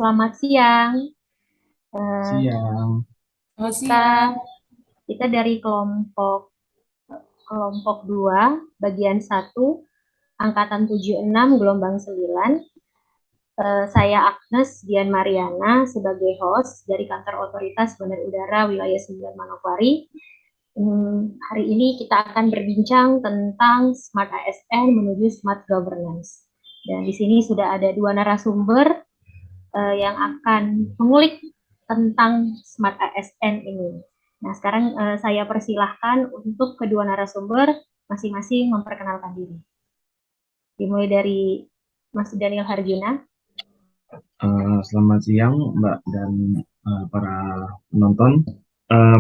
Selamat siang. Eh, Siang. Selamat kita siang. kita dari kelompok kelompok 2, bagian 1, angkatan 76, gelombang 9. Saya Agnes Dian Mariana sebagai host dari Kantor Otoritas Bandar Udara Wilayah 9 Manokwari. Hari ini kita akan berbincang tentang Smart ASN menuju Smart Governance. Dan di sini sudah ada dua narasumber yang akan mengulik tentang Smart ASN ini. Nah, sekarang saya persilahkan untuk kedua narasumber masing-masing memperkenalkan diri. Dimulai dari Mas Daniel Harjuna. Selamat siang, Mbak dan para penonton.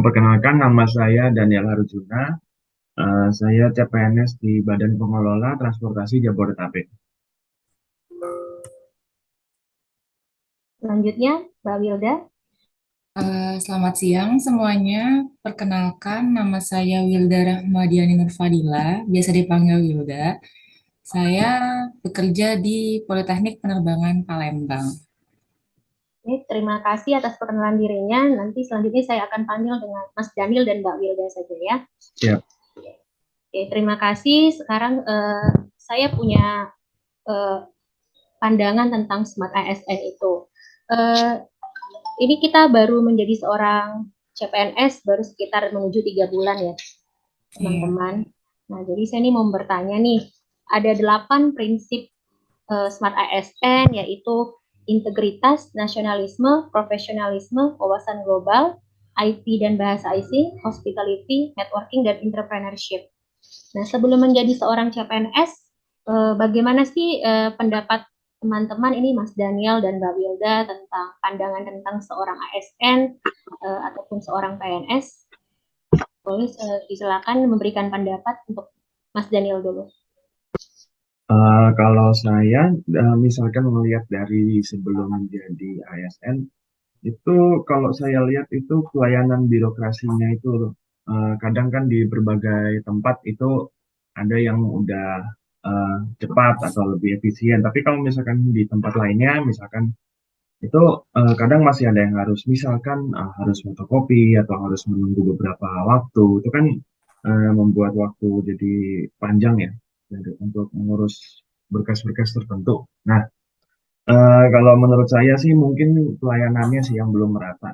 Perkenalkan, nama saya Daniel Harujuna. Saya CPNS di Badan Pengelola Transportasi Jabodetabek. Selanjutnya, Mbak Wilda. Selamat siang semuanya. Perkenalkan, nama saya Wilda Rahmadiani Nurfadila, biasa dipanggil Wilda. Saya bekerja di Politeknik Penerbangan Palembang. Ini terima kasih atas perkenalan dirinya. Nanti selanjutnya saya akan panggil dengan Mas Daniel dan Mbak Wilda saja ya. Siap. Oke, terima kasih. Sekarang saya punya eh, pandangan tentang Smart ASN itu. Eh, ini kita baru menjadi seorang CPNS baru sekitar menuju 3 bulan ya, Iya. teman-teman. Nah, jadi saya ini mau bertanya nih, ada 8 prinsip Smart ASN, yaitu integritas, nasionalisme, profesionalisme, wawasan global, IT dan bahasa asing, hospitality, networking, dan entrepreneurship. Nah, sebelum menjadi seorang CPNS, bagaimana sih pendapat teman-teman ini Mas Daniel dan Mbak Wilda tentang pandangan tentang seorang ASN ataupun seorang PNS? Boleh silakan memberikan pendapat untuk Mas Daniel dulu. Kalau saya, misalkan melihat dari sebelum menjadi ASN, itu kalau saya lihat itu pelayanan birokrasinya itu kadang kan di berbagai tempat itu ada yang udah cepat atau lebih efisien. Tapi kalau misalkan di tempat lainnya, misalkan itu kadang masih ada yang harus, misalkan harus fotokopi atau harus menunggu beberapa waktu. Itu kan membuat waktu jadi panjang ya untuk mengurus berkas-berkas tertentu. Nah, kalau menurut saya sih mungkin pelayanannya sih yang belum merata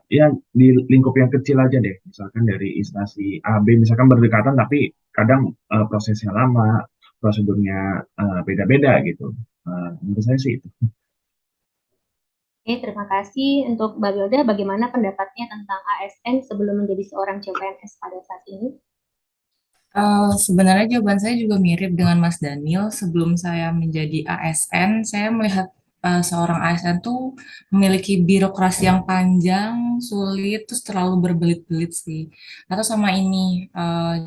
ya di lingkup yang kecil aja deh. Misalkan dari instansi A, B misalkan berdekatan tapi kadang prosesnya lama, prosedurnya beda-beda gitu. Menurut saya sih itu. Oke, terima kasih untuk Mbak Wilda. Bagaimana pendapatnya tentang ASN sebelum menjadi seorang CPNS pada saat ini? Sebenarnya jawaban saya juga mirip dengan Mas Daniel. Sebelum saya menjadi ASN, saya melihat seorang ASN tuh memiliki birokrasi yang panjang, sulit, terus terlalu berbelit-belit sih. Atau sama ini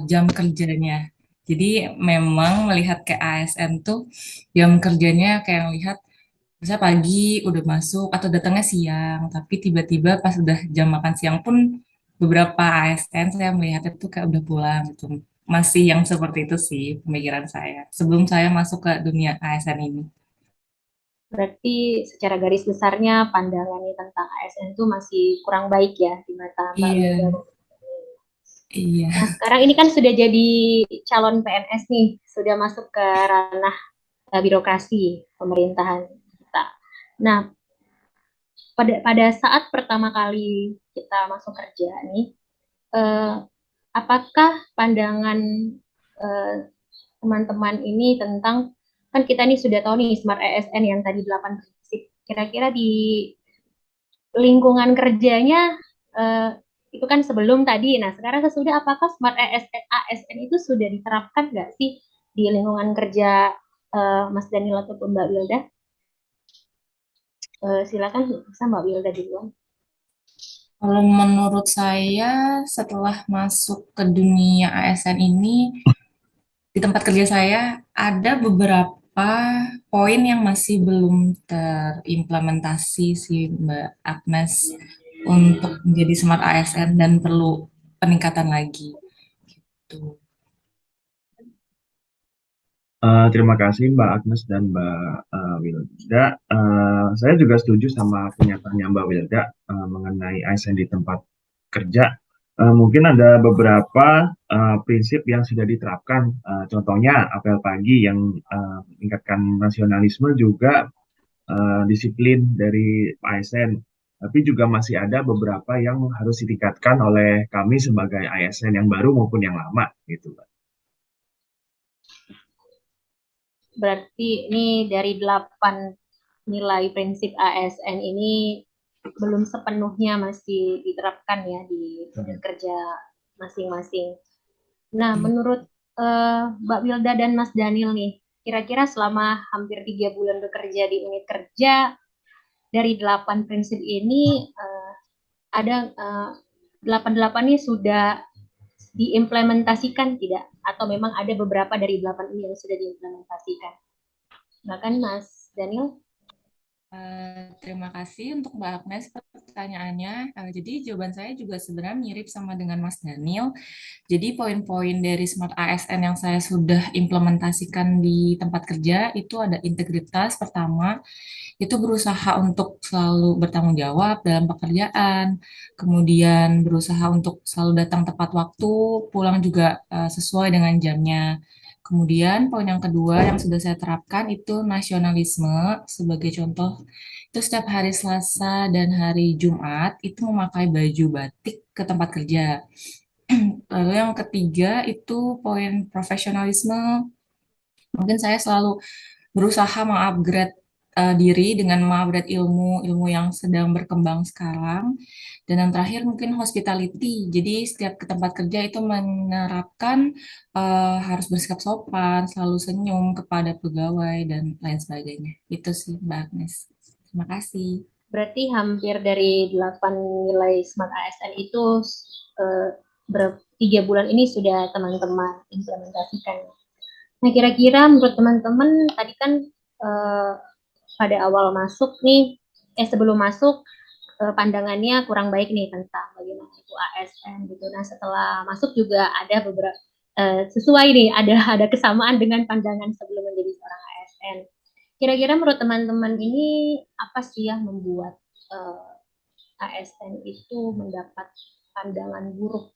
jam kerjanya. Jadi memang melihat ke ASN tuh jam kerjanya kayak lihat bisa pagi udah masuk atau datangnya siang, tapi tiba-tiba pas udah jam makan siang pun beberapa ASN saya melihat itu kayak udah pulang gitu. Masih yang seperti itu sih pemikiran saya sebelum saya masuk ke dunia ASN ini. Berarti secara garis besarnya pandangannya tentang ASN itu masih kurang baik ya di mata Mbak Wilda. Iya, iya. Nah, sekarang ini kan sudah jadi calon PNS nih, sudah masuk ke ranah birokrasi pemerintahan kita. Nah, pada saat pertama kali kita masuk kerja nih, eh, apakah pandangan eh, teman-teman ini tentang, kan kita nih sudah tahu nih Smart ASN yang tadi 8 prinsip, kira-kira di lingkungan kerjanya eh, itu kan sebelum tadi, nah sekarang sesudah, apakah Smart ASN itu sudah diterapkan nggak sih di lingkungan kerja Mas Daniel ataupun Mbak Wilda? Silakan bisa Mbak Wilda duluan. Kalau menurut saya setelah masuk ke dunia ASN ini di tempat kerja saya ada beberapa poin yang masih belum terimplementasi sih Mbak Agnes untuk menjadi smart ASN dan perlu peningkatan lagi gitu. Terima kasih Mbak Agnes dan Mbak Wilda. Saya juga setuju sama pernyataannya Mbak Wilda mengenai ASN di tempat kerja. Mungkin ada beberapa prinsip yang sudah diterapkan. Contohnya apel pagi yang meningkatkan nasionalisme juga disiplin dari ASN. Tapi juga masih ada beberapa yang harus ditingkatkan oleh kami sebagai ASN yang baru maupun yang lama gitu, Mbak. Berarti ini dari 8 nilai prinsip ASN ini belum sepenuhnya masih diterapkan ya di kerja masing-masing. Nah, Iya. menurut Mbak Wilda dan Mas Daniel nih, kira-kira selama hampir 3 bulan bekerja di unit kerja, dari 8 prinsip ini ada 8-8 ini sudah diimplementasikan tidak? Atau memang ada beberapa dari 8 ini yang sudah diimplementasikan? Bahkan Mas Daniel? Terima kasih untuk Mbak Agnes pertanyaannya. Jadi jawaban saya juga sebenarnya mirip sama dengan Mas Daniel. Jadi poin-poin dari Smart ASN yang saya sudah implementasikan di tempat kerja itu ada integritas pertama, itu berusaha untuk selalu bertanggung jawab dalam pekerjaan, kemudian berusaha untuk selalu datang tepat waktu, pulang juga sesuai dengan jamnya. Kemudian poin yang kedua yang sudah saya terapkan itu nasionalisme. Sebagai contoh, itu setiap hari Selasa dan hari Jumat itu memakai baju batik ke tempat kerja. Lalu yang ketiga itu poin profesionalisme. Mungkin saya selalu berusaha mengupgrade diri dengan mengupgrade ilmu yang sedang berkembang sekarang. Dan yang terakhir mungkin hospitality. Jadi setiap ke tempat kerja itu menerapkan harus bersikap sopan, selalu senyum kepada pegawai dan lain sebagainya. Itu sih Mbak Agnes. Terima kasih. Berarti hampir dari 8 nilai Smart ASN itu 3 bulan ini sudah teman-teman implementasikan. Nah, kira-kira menurut teman-teman tadi kan eh, pada awal masuk nih, sebelum masuk pandangannya kurang baik nih tentang bagaimana itu ASN gitu. Nah, setelah masuk juga ada beberapa sesuai nih, ada kesamaan dengan pandangan sebelum menjadi seorang ASN. Kira-kira menurut teman-teman ini apa sih yang membuat ASN itu mendapat pandangan buruk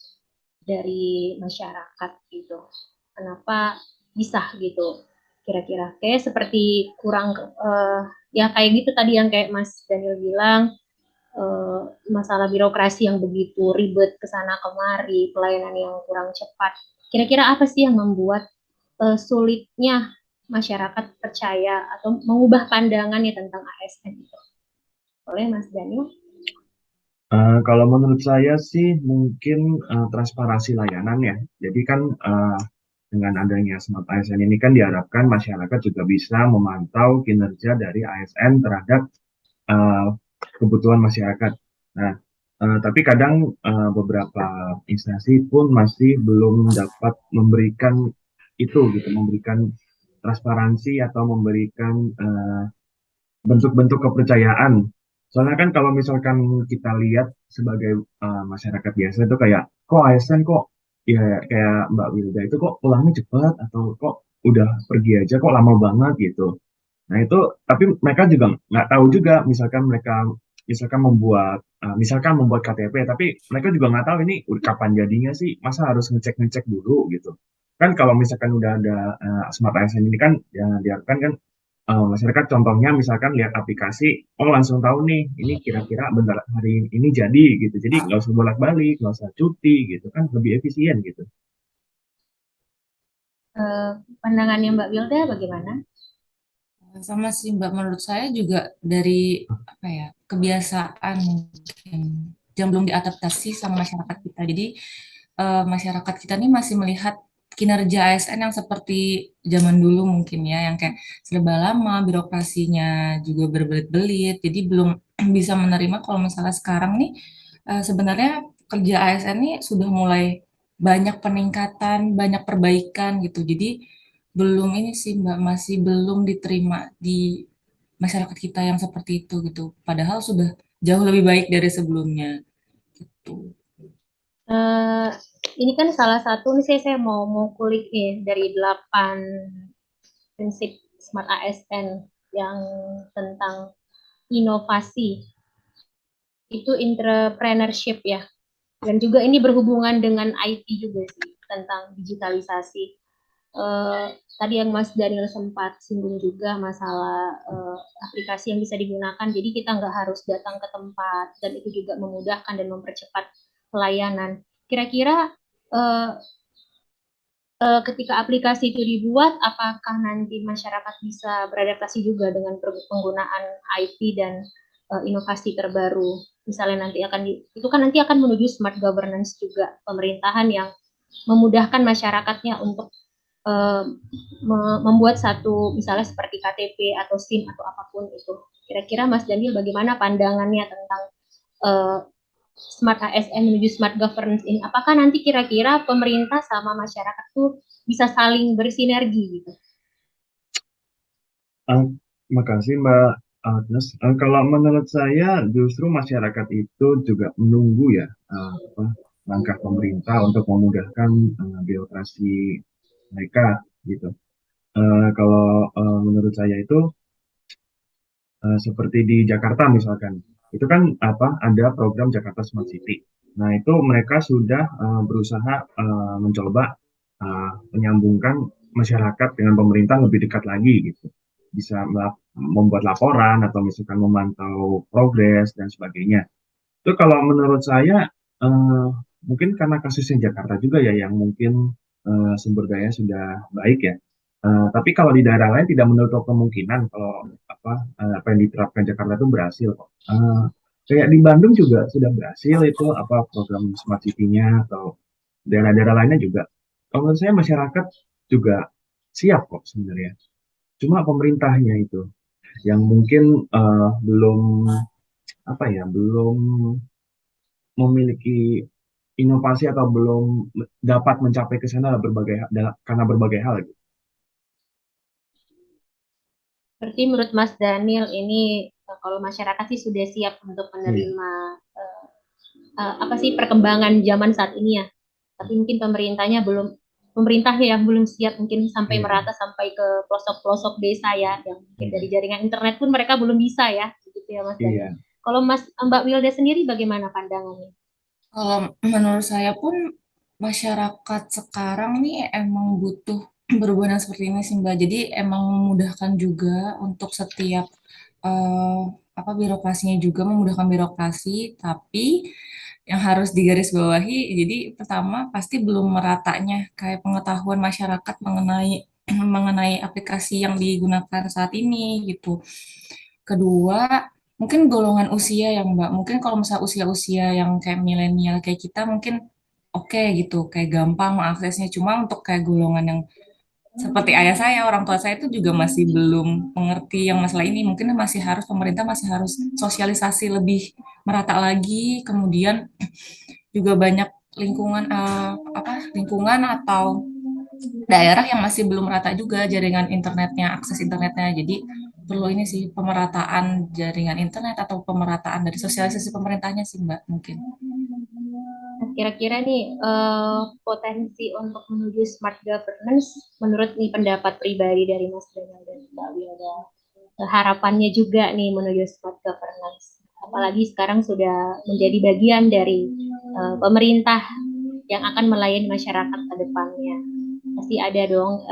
dari masyarakat gitu? Kenapa bisa gitu? Kira-kira kayak seperti kurang ya kayak gitu tadi yang kayak Mas Daniel bilang, masalah birokrasi yang begitu ribet ke sana kemari, pelayanan yang kurang cepat. Kira-kira apa sih yang membuat sulitnya masyarakat percaya atau mengubah pandangannya tentang ASN itu? Oleh Mas Daniel? Kalau menurut saya sih mungkin transparansi layanan ya. Jadi kan dengan adanya Smart ASN ini kan diharapkan masyarakat juga bisa memantau kinerja dari ASN terhadap uh, kebutuhan masyarakat. Nah, tapi kadang beberapa instansi pun masih belum dapat memberikan itu gitu, memberikan transparansi atau memberikan bentuk-bentuk kepercayaan. Soalnya kan kalau misalkan kita lihat sebagai masyarakat biasa itu kayak kok ASN kok ya kayak Mbak Wilda itu kok pulangnya cepat atau kok udah pergi aja kok lama banget gitu. Nah itu tapi mereka juga nggak tahu juga misalkan mereka misalkan membuat KTP tapi mereka juga nggak tahu ini kapan jadinya sih masa harus ngecek-ngecek dulu gitu. Kan kalau misalkan udah ada Smart ASN ini kan ya diharapkan kan masyarakat contohnya misalkan lihat aplikasi, oh langsung tahu nih, ini kira-kira bentar hari ini jadi gitu. Jadi nggak usah bolak-balik, nggak usah cuti gitu kan, lebih efisien gitu. Pandangannya Mbak Wilda bagaimana? Sama sih Mbak, menurut saya juga dari apa ya kebiasaan mungkin yang belum diadaptasi sama masyarakat kita. Jadi masyarakat kita nih masih melihat kinerja ASN yang seperti zaman dulu mungkin ya, yang kayak serba lama, birokrasinya juga berbelit-belit. Jadi belum bisa menerima kalau misalnya sekarang nih sebenarnya kerja ASN nih sudah mulai banyak peningkatan, banyak perbaikan gitu. Jadi belum ini sih Mbak, masih belum diterima di masyarakat kita yang seperti itu gitu. Padahal sudah jauh lebih baik dari sebelumnya gitu. Eh, ini kan salah satu nih saya mau kulik nih dari 8 prinsip Smart ASN yang tentang inovasi, itu entrepreneurship ya. Dan juga ini berhubungan dengan IT juga sih, tentang digitalisasi. Tadi yang Mas Daniel sempat singgung juga masalah aplikasi yang bisa digunakan, jadi kita nggak harus datang ke tempat, dan itu juga memudahkan dan mempercepat pelayanan. Kira-kira ketika aplikasi itu dibuat, apakah nanti masyarakat bisa beradaptasi juga dengan penggunaan IT dan inovasi terbaru? Misalnya nanti itu kan nanti akan menuju smart governance juga, pemerintahan yang memudahkan masyarakatnya untuk membuat satu, misalnya seperti KTP atau SIM atau apapun itu. Kira-kira Mas Daniel bagaimana pandangannya tentang Smart ASN menuju Smart Governance ini? Apakah nanti kira-kira pemerintah sama masyarakat tuh bisa saling bersinergi gitu? Makasih Mbak Agnes. Kalau menurut saya justru masyarakat itu juga menunggu ya langkah pemerintah untuk memudahkan birokrasi mereka gitu. Kalau menurut saya itu seperti di Jakarta misalkan, itu kan ada program Jakarta Smart City. Nah itu mereka sudah berusaha mencoba menyambungkan masyarakat dengan pemerintah lebih dekat lagi gitu. Bisa membuat laporan atau misalkan memantau progres dan sebagainya. Itu kalau menurut saya mungkin karena kasusnya Jakarta juga ya yang mungkin sumber daya sudah baik ya. Tapi kalau di daerah lain tidak menutup kemungkinan kalau apa yang diterapkan Jakarta itu berhasil kok. Kayak di Bandung juga sudah berhasil itu program Smart City-nya atau daerah-daerah lainnya juga. Kalau menurut saya masyarakat juga siap kok sebenarnya. Cuma pemerintahnya itu yang mungkin belum belum memiliki inovasi atau belum dapat mencapai ke sana karena berbagai hal gitu. Berarti menurut Mas Daniel ini kalau masyarakat sih sudah siap untuk menerima apa sih perkembangan zaman saat ini ya. Tapi mungkin pemerintah yang belum siap mungkin sampai merata sampai ke pelosok-pelosok desa ya, yang mungkin dari jaringan internet pun mereka belum bisa ya, gitu ya Mas Daniel. Kalau Mbak Wilda sendiri bagaimana pandangannya? Kalau menurut saya pun masyarakat sekarang nih emang butuh berhubungan seperti ini sih Mbak. Jadi emang memudahkan juga untuk setiap birokrasinya juga memudahkan birokrasi, tapi yang harus digarisbawahi, jadi pertama pasti belum meratanya kayak pengetahuan masyarakat mengenai mengenai aplikasi yang digunakan saat ini gitu. Kedua, mungkin golongan usia yang Mbak, mungkin kalau misalnya usia-usia yang kayak milenial kayak kita mungkin oke gitu, kayak gampang mengaksesnya. Cuma untuk kayak golongan yang seperti ayah saya, orang tua saya itu juga masih belum mengerti yang masalah ini. Mungkin pemerintah masih harus sosialisasi lebih merata lagi. Kemudian juga banyak lingkungan atau daerah yang masih belum rata juga jaringan internetnya, akses internetnya. Jadi perlu ini sih pemerataan jaringan internet atau pemerataan dari sosialisasi pemerintahnya sih Mbak mungkin. Kira-kira nih potensi untuk menuju smart governance menurut nih pendapat pribadi dari Mas Daniel dan Mbak Wilda, harapannya juga nih menuju smart governance, apalagi sekarang sudah menjadi bagian dari pemerintah yang akan melayani masyarakat ke depannya. Pasti ada dong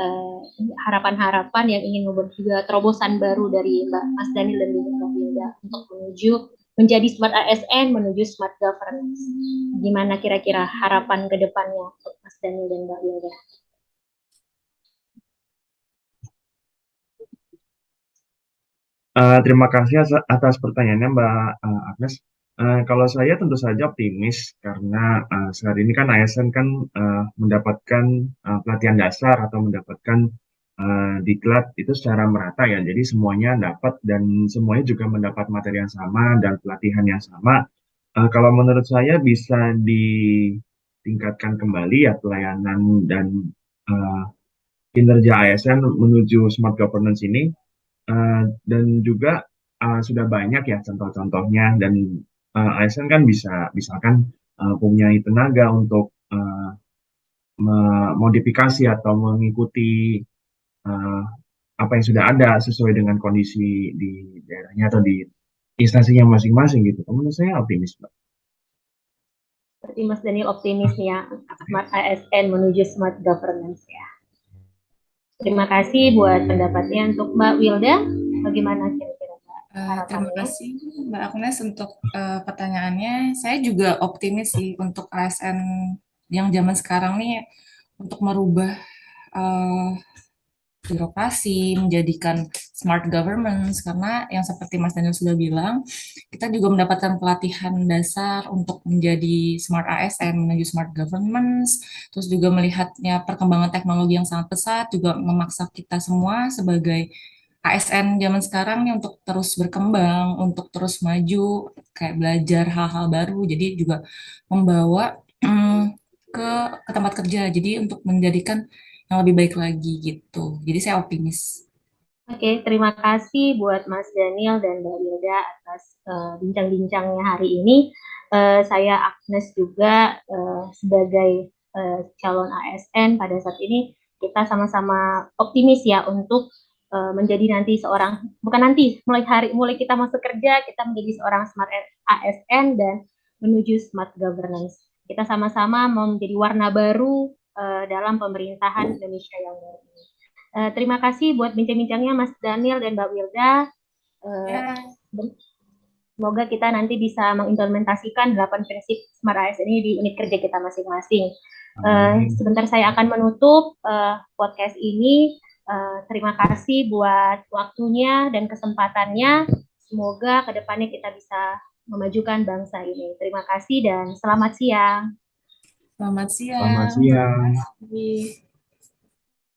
harapan-harapan yang ingin membuat juga terobosan baru dari Mas Daniel dan Mbak Wilda untuk menuju menjadi smart ASN, menuju smart governance. Gimana kira-kira harapan ke depannya untuk Mas Daniel dan Mbak Wilda? Terima kasih atas pertanyaannya Mbak Agnes. Kalau saya tentu saja optimis karena saat ini kan ASN kan mendapatkan pelatihan dasar atau mendapatkan diklat itu secara merata ya. Jadi semuanya dapat dan semuanya juga mendapat materi yang sama dan pelatihan yang sama. Kalau menurut saya bisa ditingkatkan kembali ya pelayanan dan kinerja ASN menuju smart governance ini. Dan juga sudah banyak ya contoh-contohnya dan ASN kan bisa misalkan punya tenaga untuk memodifikasi atau mengikuti apa yang sudah ada sesuai dengan kondisi di daerahnya atau di instansinya masing-masing gitu. Menurut saya optimis, Mbak. Seperti Mas Daniel optimis ya, Smart ASN menuju Smart Governance ya. Terima kasih buat pendapatnya. Untuk Mbak Wilda, bagaimana kira-kira Mbak Terima harapannya? kasih Mbak Agnes untuk pertanyaannya. Saya juga optimis sih untuk ASN yang zaman sekarang nih untuk merubah eh, birokrasi, menjadikan smart governance, karena yang seperti Mas Daniel sudah bilang, kita juga mendapatkan pelatihan dasar untuk menjadi smart ASN, menuju smart governance, terus juga melihatnya perkembangan teknologi yang sangat pesat, juga memaksa kita semua sebagai ASN zaman sekarang nih untuk terus berkembang, untuk terus maju, kayak belajar hal-hal baru, jadi juga membawa ke tempat kerja, jadi untuk menjadikan yang lebih baik lagi gitu. Jadi saya optimis. Oke, terima kasih buat Mas Daniel dan Mbak Wilda atas bincang-bincangnya hari ini. Saya Agnes juga sebagai calon ASN pada saat ini, kita sama-sama optimis ya untuk menjadi nanti seorang, bukan nanti, mulai kita masuk kerja, kita menjadi seorang smart ASN dan menuju smart governance. Kita sama-sama mau menjadi warna baru dalam pemerintahan Indonesia yang baru ini. Terima kasih buat bincang-bincangnya Mas Daniel dan Mbak Wilda. Ya, Semoga kita nanti bisa mengimplementasikan 8 prinsip Smart ASN ini di unit kerja kita masing-masing. Sebentar saya akan menutup podcast ini. Terima kasih buat waktunya dan kesempatannya. Semoga kedepannya kita bisa memajukan bangsa ini. Terima kasih dan selamat siang. selamat Selamat siang. siang. Terima kasih.